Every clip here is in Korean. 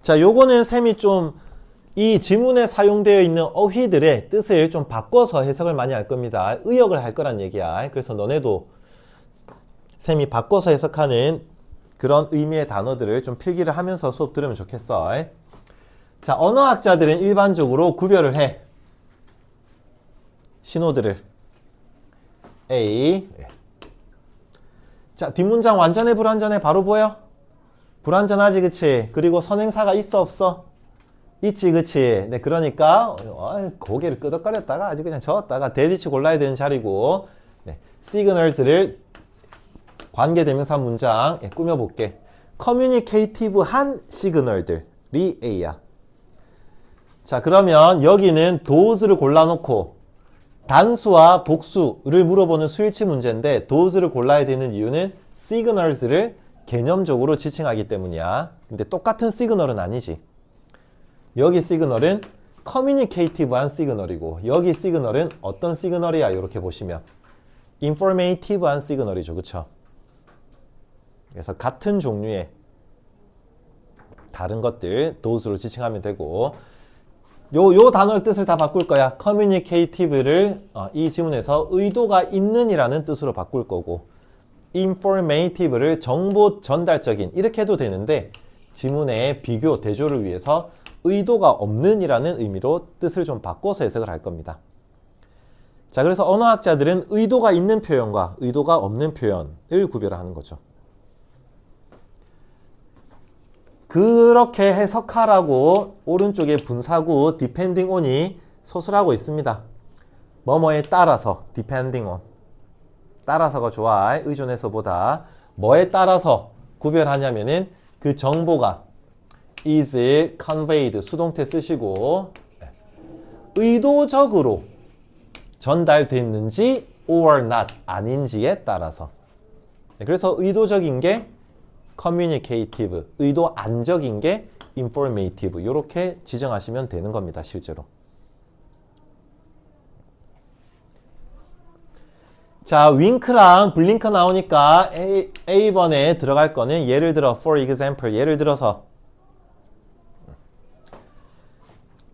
자, 요거는 쌤이 좀 이 지문에 사용되어 있는 어휘들의 뜻을 좀 바꿔서 해석을 많이 할 겁니다. 의역을 할 거란 얘기야. 그래서 너네도 쌤이 바꿔서 해석하는 그런 의미의 단어들을 좀 필기를 하면서 수업 들으면 좋겠어. 자, 언어학자들은 일반적으로 구별을 해. 신호들을. A. 자, 뒷문장 완전해, 불완전해? 바로 보여? 불완전하지, 그치? 그리고 선행사가 있어, 없어? 있지, 그치? 네, 그러니까 고개를 끄덕거렸다가 아주 그냥 저었다가 대디치 골라야 되는 자리고, 네, signals를 관계대명사 문장 꾸며볼게. 커뮤니케이티브한 시그널들이 A야. 자, 그러면 여기는 those를 골라놓고 단수와 복수를 물어보는 수일치 문제인데 those를 골라야 되는 이유는 signals를 개념적으로 지칭하기 때문이야. 근데 똑같은 시그널은 아니지. 여기 시그널은 커뮤니케이티브한 시그널이고 여기 시그널은 어떤 시그널이야? 이렇게 보시면 인포메이티브한 시그널이죠. 그쵸? 그래서 같은 종류의 다른 것들 those로 지칭하면 되고 요 단어의 뜻을 다 바꿀 거야. 커뮤니케이티브를 이 지문에서 의도가 있는 이라는 뜻으로 바꿀 거고 informative를 정보 전달적인 이렇게 해도 되는데 지문의 비교, 대조를 위해서 의도가 없는 이라는 의미로 뜻을 좀 바꿔서 해석을 할 겁니다. 자, 그래서 언어학자들은 의도가 있는 표현과 의도가 없는 표현을 구별하는 거죠. 그렇게 해석하라고 오른쪽에 분사구 depending on이 서술하고 있습니다. 뭐뭐에 따라서 depending on 따라서가 좋아. 의존해서보다 뭐에 따라서 구별하냐면은 그 정보가 is conveyed 수동태 쓰시고 의도적으로 전달됐는지 or not 아닌지에 따라서. 그래서 의도적인 게 communicative, 의도 안적인 게 informative 이렇게 지정하시면 되는 겁니다. 실제로. 자, 윙크랑 블링크 나오니까 A번에 들어갈 거는 예를 들어 for example 예를 들어서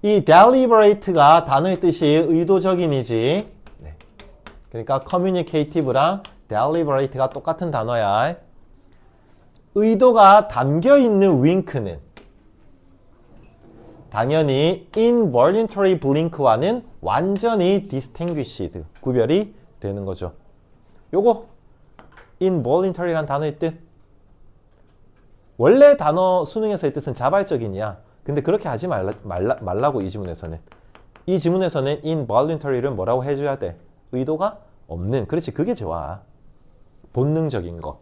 이 deliberate가 단어의 뜻이 의도적인이지. 네. 그러니까 communicative랑 deliberate가 똑같은 단어야. 의도가 담겨있는 윙크는 당연히 involuntary blink와는 완전히 distinguished, 구별이 되는 거죠. 요거 involuntary란 단어의 뜻 원래 단어 수능에서의 뜻은 자발적인이야. 근데 그렇게 하지 말라고 이 지문에서는. 이 지문에서는 involuntary를 뭐라고 해줘야 돼? 의도가 없는. 그렇지, 그게 좋아. 본능적인 거.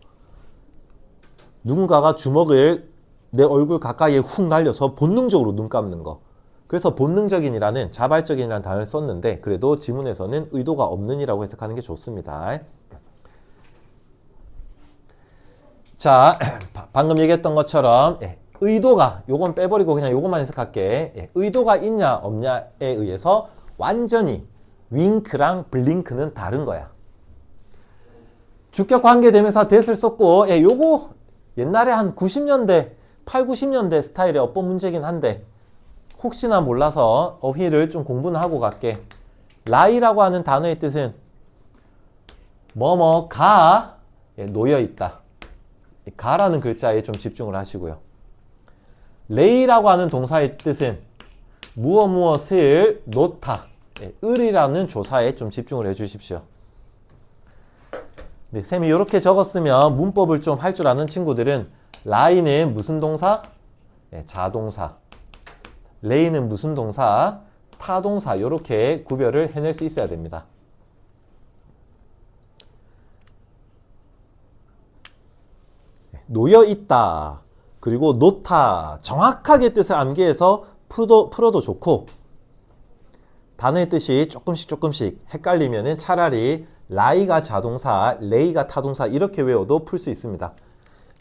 누군가가 주먹을 내 얼굴 가까이에 훅 날려서 본능적으로 눈 감는 거. 그래서 본능적인이라는 자발적인이라는 단어를 썼는데 그래도 지문에서는 의도가 없는이라고 해석하는 게 좋습니다. 자, 방금 얘기했던 것처럼 의도가, 요건 빼버리고 그냥 요것만 해석할게. 의도가 있냐 없냐에 의해서 완전히 윙크랑 블링크는 다른 거야. 주격 관계대명사 that을 썼고 요거 옛날에 한 90년대 8, 90년대 스타일의 어법 문제긴 한데 혹시나 몰라서 어휘를 좀 공부는 하고 갈게. lie라고 하는 단어의 뜻은 뭐뭐가 놓여있다. 가라는 글자에 좀 집중을 하시고요. lay라고 하는 동사의 뜻은 무엇을 놓다. 을이라는 조사에 좀 집중을 해 주십시오. 네, 쌤이 이렇게 적었으면 문법을 좀 할 줄 아는 친구들은 lie는 무슨 동사? 자동사. lay는 무슨 동사? 타동사. 이렇게 구별을 해낼 수 있어야 됩니다. 놓여있다. 그리고 놓다. 정확하게 뜻을 암기해서 풀어도 좋고 단어의 뜻이 조금씩 헷갈리면 차라리 lie가 자동사, lay가 타동사 이렇게 외워도 풀 수 있습니다.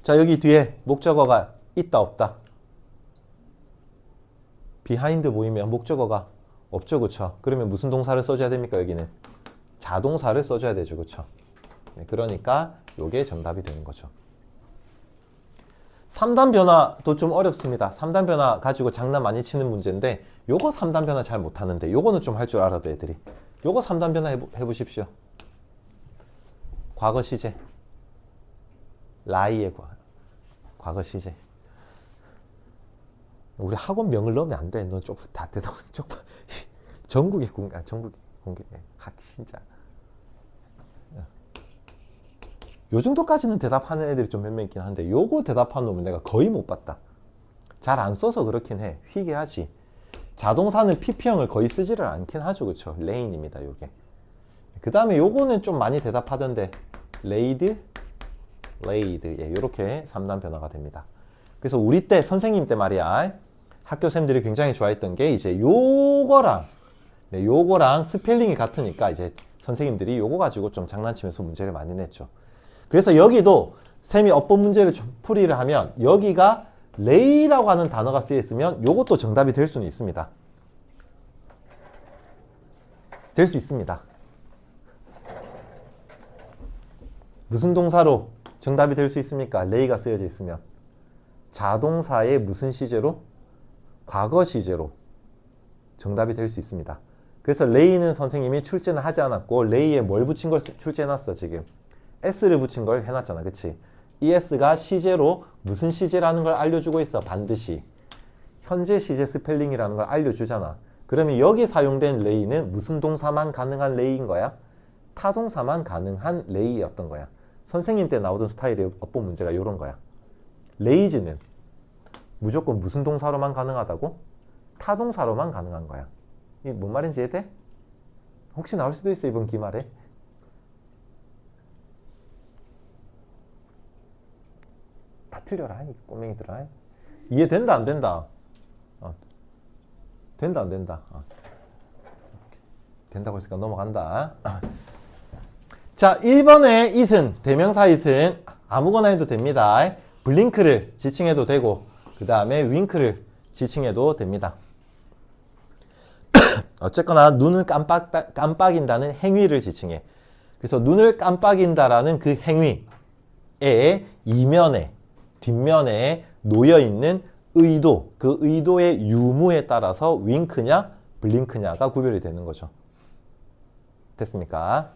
자, 여기 뒤에 목적어가 있다 없다. behind 보이면 목적어가 없죠, 그쵸? 그러면 무슨 동사를 써줘야 됩니까? 여기는 자동사를 써줘야 되죠, 그쵸? 네, 그러니까 요게 정답이 되는 거죠. 3단 변화도 좀 어렵습니다. 3단 변화 가지고 장난 많이 치는 문제인데 요거 3단 변화 잘 못하는데 요거는 좀 할 줄 알아도 애들이 요거 3단 변화 해보십시오. 과거 시제 라이의 과거 시제. 우리 학원명을 넣으면 안 돼. 너 좀 다 대답 좀 전국의 공개 학 진짜 요 정도까지는 대답하는 애들이 좀 몇 명 있긴 한데 요거 대답하는 놈은 내가 거의 못 봤다. 잘 안 써서 그렇긴 해. 희귀하지. 자동사는 PP형을 거의 쓰지를 않긴 하죠. 그쵸? 레인입니다. 요게. 그 다음에 요거는 좀 많이 대답하던데 레이드 예, 요렇게 3단 변화가 됩니다. 그래서 우리 때 선생님 때 말이야 학교생들이 굉장히 좋아했던 게 이제 요거랑 요거랑 스펠링이 같으니까 이제 선생님들이 요거 가지고 좀 장난치면서 문제를 많이 냈죠. 그래서 여기도 쌤이 어법 문제를 좀 풀이를 하면 여기가 레이라고 하는 단어가 쓰여 있으면 요것도 정답이 될 수는 있습니다. 될 수 있습니다. 무슨 동사로 정답이 될 수 있습니까? 레이가 쓰여져 있으면 자동사의 무슨 시제로? 과거 시제로 정답이 될 수 있습니다. 그래서 레이는 선생님이 출제는 하지 않았고 레이에 뭘 붙인 걸 출제해놨어. 지금 S를 붙인 걸 해놨잖아. 그치? 이 S가 시제로 무슨 시제라는 걸 알려주고 있어. 반드시 현재 시제 스펠링이라는 걸 알려주잖아. 그러면 여기 사용된 레이는 무슨 동사만 가능한 레이인 거야? 타동사만 가능한 레이였던 거야. 선생님 때 나오던 스타일의 어법 문제가 이런 거야. 레이즈는 무조건 무슨 동사로만 가능하다고? 타동사로만 가능한 거야. 이게 뭔 말인지 이해돼? 혹시 나올 수도 있어 이번 기말에. 다 틀려라 이 꼬맹이들아. 이해된다 안 된다? 된다 안 된다? 된다고 했으니까 넘어간다. 자 1번의 it은 대명사 it은 아무거나 해도 됩니다. 블링크를 지칭해도 되고 그 다음에 윙크를 지칭해도 됩니다. 어쨌거나 눈을 깜빡인다는 행위를 지칭해. 그래서 눈을 깜빡인다라는 그 행위의 이면에 뒷면에 놓여있는 의도, 그 의도의 유무에 따라서 윙크냐 블링크냐가 구별이 되는 거죠. 됐습니까?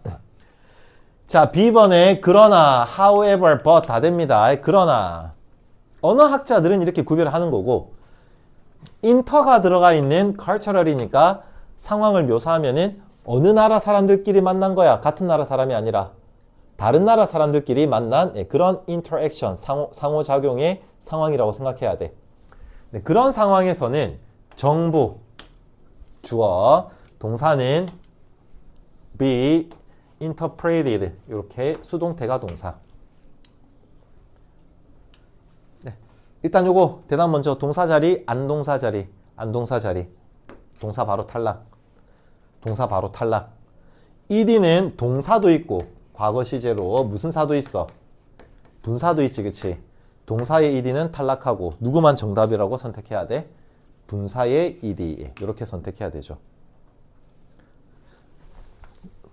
자 B번에 그러나, however, but 다 됩니다. 그러나 언어학자들은 이렇게 구별하는 거고 인터가 들어가 있는 cultural이니까 상황을 묘사하면은 어느 나라 사람들끼리 만난 거야. 같은 나라 사람이 아니라 다른 나라 사람들끼리 만난 그런 interaction, 상호작용의 상황이라고 생각해야 돼. 그런 상황에서는 정보, 주어, 동사는 be interpreted 이렇게 수동태가 동사. 일단 요거 대답 먼저. 동사 자리, 안동사 자리, 안동사 자리. 동사 바로 탈락. 동사 바로 탈락. ed는 동사도 있고 과거 시제로 무슨 사도 있어? 분사도 있지, 그치? 동사의 ed는 탈락하고 누구만 정답이라고 선택해야 돼? 분사의 ed 이렇게 선택해야 되죠.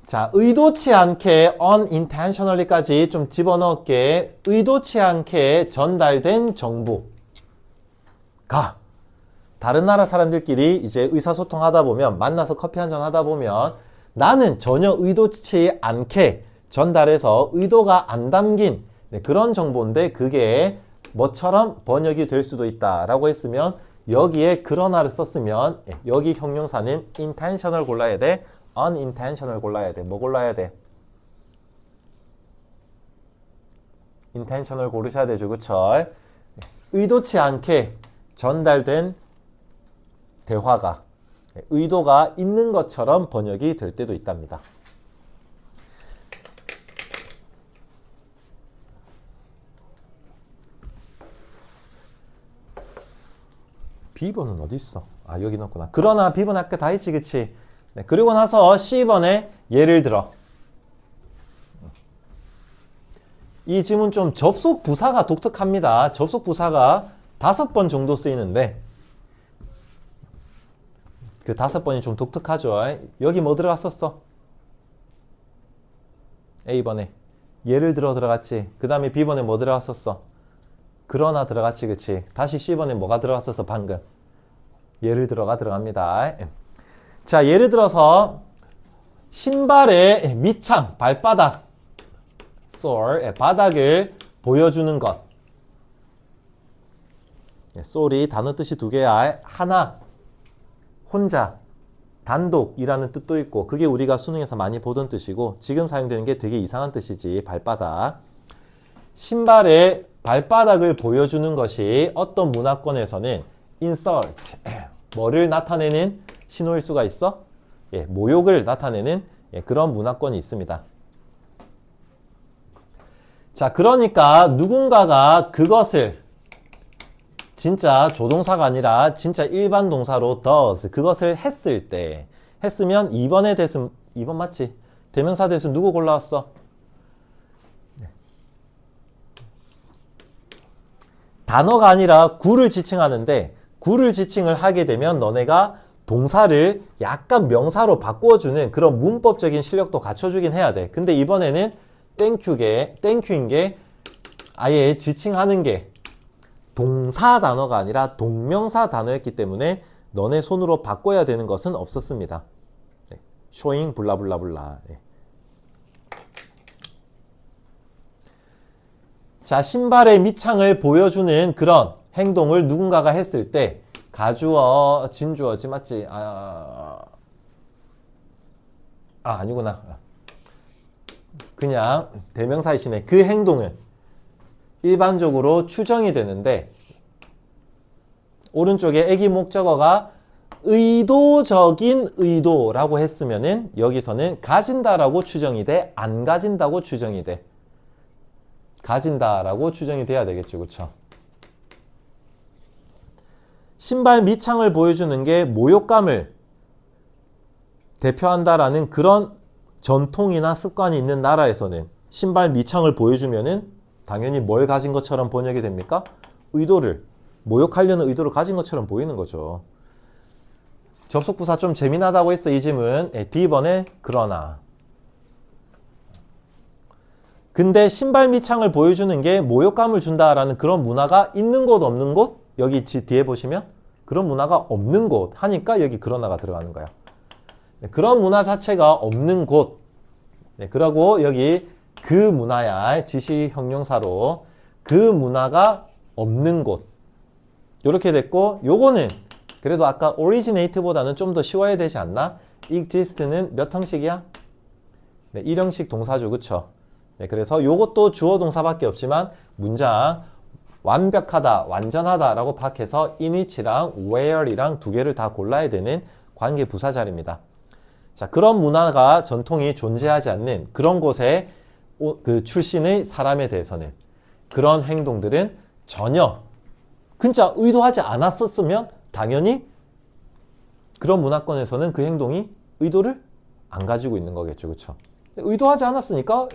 자, 의도치 않게 unintentionally까지 좀 집어넣을게. 의도치 않게 전달된 정보가 다른 나라 사람들끼리 이제 의사소통 하다 보면 만나서 커피 한잔 하다 보면 나는 전혀 의도치 않게 전달해서 의도가 안 담긴 그런 정보인데 그게 뭐처럼 번역이 될 수도 있다라고 했으면 여기에 그러나를 썼으면 여기 형용사는 intentional 골라야 돼. unintentional 골라야 돼. 뭐 골라야 돼? intentional 고르셔야 되죠. 그쵸? 의도치 않게 전달된 대화가 의도가 있는 것처럼 번역이 될 때도 있답니다. B번은 어디 있어? 아, 여기 넣었구나. 그러나 B번 아까 다 했지, 그치? 네, 그리고 나서 C번에 예를 들어. 이 지문 좀 접속 부사가 독특합니다. 접속 부사가 5번 정도 쓰이는데 그 5번이 좀 독특하죠. 여기 뭐 들어갔었어? A번에 예를 들어 들어갔지. 그 다음에 B번에 뭐 들어갔었어? 그러나 들어갔지, 그치? 다시 C번에 뭐가 들어갔어서 방금? 예를 들어가 들어갑니다. 자, 예를 들어서 신발의 밑창, 발바닥, 솔, 바닥을 보여주는 것. 솔이 단어 뜻이 두 개야. 하나, 혼자, 단독이라는 뜻도 있고, 그게 우리가 수능에서 많이 보던 뜻이고, 지금 사용되는 게 되게 이상한 뜻이지. 발바닥. 신발의 발바닥을 보여주는 것이 어떤 문화권에서는 insult, 뭐를 나타내는 신호일 수가 있어? 예, 모욕을 나타내는 그런 문화권이 있습니다. 자, 그러니까 누군가가 그것을 진짜 조동사가 아니라 진짜 일반 동사로 does, 그것을 했을 때, 했으면 2번에 대해서, 2번 맞지? 대명사 대해서 누구 골라왔어? 단어가 아니라 구를 지칭하는데, 구를 지칭을 하게 되면 너네가 동사를 약간 명사로 바꿔주는 그런 문법적인 실력도 갖춰주긴 해야 돼. 근데 이번에는 땡큐인 게 아예 지칭하는 게 동사 단어가 아니라 동명사 단어였기 때문에 너네 손으로 바꿔야 되는 것은 없었습니다. 네. showing 블라블라블라. 네. 자, 신발의 밑창을 보여주는 그런 행동을 누군가가 했을 때 가주어, 진주어지 맞지? 아니구나. 그냥 대명사이시네. 그 행동은 일반적으로 추정이 되는데 오른쪽에 애기 목적어가 의도적인 의도라고 했으면은 여기서는 가진다라고 추정이 돼, 안 가진다고 추정이 돼. 가진다라고 추정이 돼야 되겠죠, 그쵸? 신발 밑창을 보여주는 게 모욕감을 대표한다라는 그런 전통이나 습관이 있는 나라에서는 신발 밑창을 보여주면은 당연히 뭘 가진 것처럼 번역이 됩니까? 의도를, 모욕하려는 의도를 가진 것처럼 보이는 거죠. 접속부사 좀 재미나다고 했어, 이 질문. D번에 그러나. 근데 신발 밑창을 보여주는 게 모욕감을 준다라는 그런 문화가 있는 곳 없는 곳? 여기 뒤에 보시면 그런 문화가 없는 곳 하니까 여기 그러나가 들어가는 거야. 네, 그런 문화 자체가 없는 곳. 네, 그러고 여기 그 문화야. 지시 형용사로 그 문화가 없는 곳. 이렇게 됐고, 요거는 그래도 아까 originate보다는 좀 더 쉬워야 되지 않나? exist는 몇 형식이야? 네, 1형식 동사죠, 그쵸? 네, 그래서 요것도 주어 동사밖에 없지만 문장 완벽하다, 완전하다 라고 파악해서 in which랑 where이랑 두 개를 다 골라야 되는 관계 부사 자리입니다. 자, 그런 문화가 전통이 존재하지 않는 그런 곳에 그 출신의 사람에 대해서는 그런 행동들은 전혀 진짜 의도하지 않았었으면 당연히 그런 문화권에서는 그 행동이 의도를 안 가지고 있는 거겠죠. 그렇죠? 의도하지 않았으니까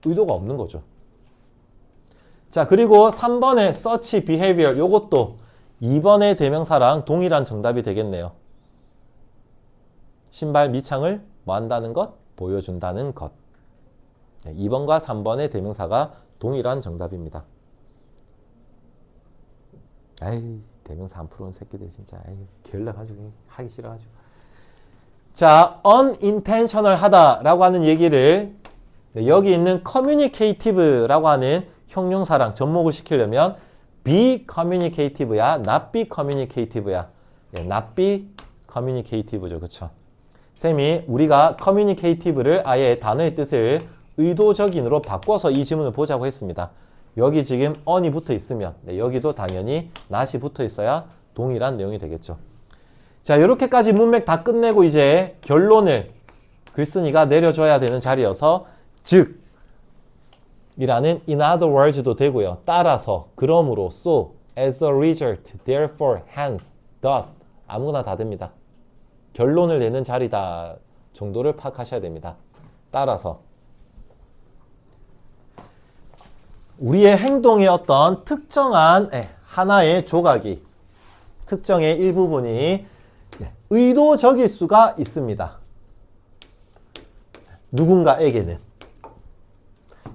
의도가 없는 거죠. 자, 그리고 3번의 such behavior, 요것도 2번의 대명사랑 동일한 정답이 되겠네요. 신발 밑창을 뭐 한다는 것? 보여준다는 것. 2번과 3번의 대명사가 동일한 정답입니다. 아이, 대명사 안 풀어온 새끼들 진짜 게을러가지고 하기 싫어가지고. 자, unintentional 하다라고 하는 얘기를 여기 있는 communicative라고 하는 형용사랑 접목을 시키려면 be communicative야, not be communicative야. not be communicative죠, 그쵸? 쌤이 우리가 communicative를 아예 단어의 뜻을 의도적인으로 바꿔서 이 지문을 보자고 했습니다. 여기 지금 on이 붙어 있으면 여기도 당연히 not이 붙어 있어야 동일한 내용이 되겠죠. 자, 이렇게까지 문맥 다 끝내고 이제 결론을 글쓴이가 내려줘야 되는 자리여서 즉 이라는 in other words도 되고요. 따라서, 그러므로, so, as a result, therefore, hence, thus 아무거나 다 됩니다. 결론을 내는 자리다 정도를 파악하셔야 됩니다. 따라서 우리의 행동의 어떤 특정한 하나의 조각이, 특정의 일부분이 의도적일 수가 있습니다. 누군가에게는.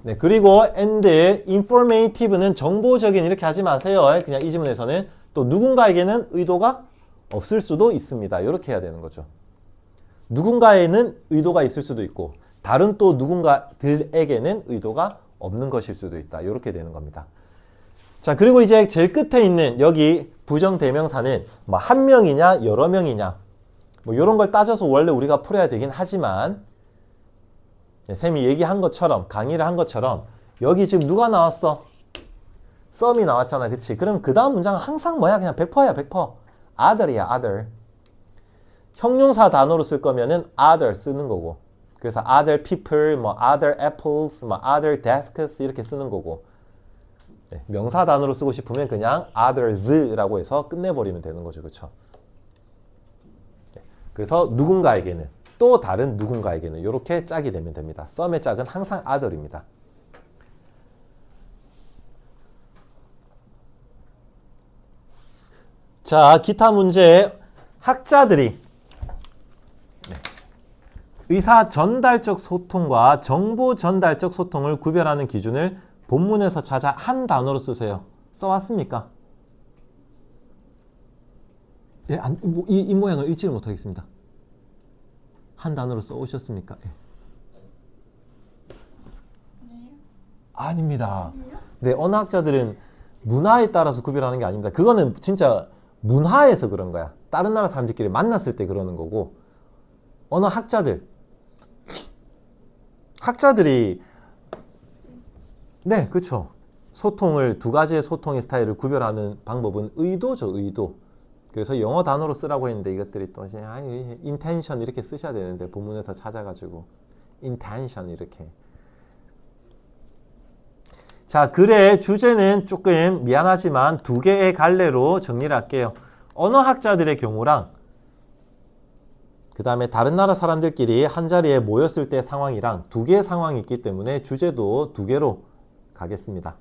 네, 그리고 and informative는 정보적인 이렇게 하지 마세요. 그냥 이 지문에서는 또 누군가에게는 의도가 없을 수도 있습니다. 이렇게 해야 되는 거죠. 누군가에는 의도가 있을 수도 있고 다른 또 누군가들에게는 의도가 없는 것일 수도 있다. 이렇게 되는 겁니다. 자, 그리고 이제 제일 끝에 있는 여기 부정대명사는 뭐 한 명이냐 여러 명이냐 뭐 이런 걸 따져서 원래 우리가 풀어야 되긴 하지만 쌤이 얘기한 것처럼 강의를 한 것처럼 여기 지금 누가 나왔어? 썸이 나왔잖아. 그치? 그럼 그 다음 문장은 항상 뭐야? 그냥 100%야 100%. other이야 other. 형용사 단어로 쓸 거면은 other 쓰는 거고 그래서 other people, 뭐 other apples, 뭐 other desks 이렇게 쓰는 거고 네, 명사 단어로 쓰고 싶으면 그냥 others라고 해서 끝내버리면 되는 거죠. 그렇죠? 네, 그래서 누군가에게는 또 다른 누군가에게는 이렇게 짝이 되면 됩니다. 썸의 짝은 항상 other입니다. 자, 기타 문제 학자들이 의사 전달적 소통과 정보 전달적 소통을 구별하는 기준을 본문에서 찾아 한 단어로 쓰세요. 써왔습니까? 예, 이 모양을 읽지를 못하겠습니다. 한 단어로 써오셨습니까? 예. 아닙니다. 네, 언어학자들은 문화에 따라서 구별하는 게 아닙니다. 그거는 진짜 문화에서 그런 거야. 다른 나라 사람들끼리 만났을 때 그러는 거고 학자들이 네, 그렇죠. 소통을 두 가지의 소통의 스타일을 구별하는 방법은 의도죠, 의도. 그래서 영어 단어로 쓰라고 했는데 이것들이 또 intention 이렇게 쓰셔야 되는데 본문에서 찾아가지고 intention 이렇게. 자, 글의 주제는 조금 미안하지만 두 개의 갈래로 정리를 할게요. 언어학자들의 경우랑 그 다음에 다른 나라 사람들끼리 한자리에 모였을 때 상황이랑 두 개의 상황이 있기 때문에 주제도 두 개로 가겠습니다.